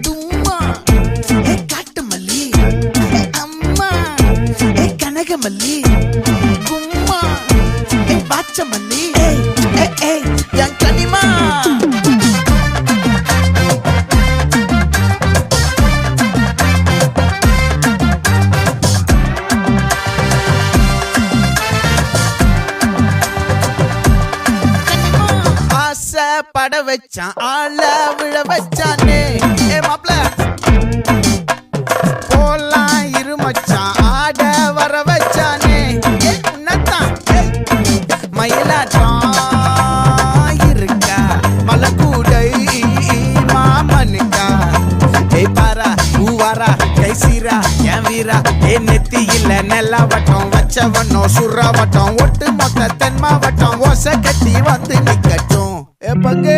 தும்மா காட்டு மல்லி அம்மா கனகமல்லி கும்மா பாச்ச மல்லி என் கனிமா பட வச்சான் ஆள விழ வச்சானே மாப்ள போலாம் இருமச்சான் ஆட வர வச்சானே உன்னத்தான் மயிலாட்டம் இருக்கா மலக்கூடை மாமனுக்கா பாரா பூவாரா கைசீரா என் வீரா நெத்தி இல்ல நெல்லாவட்டம் வச்சவட்டம் சுறாவட்டம் ஒட்டு மொத்த தென் மாவட்டம் ஓசை கட்டி வந்து நிக்கட்டும் பங்கே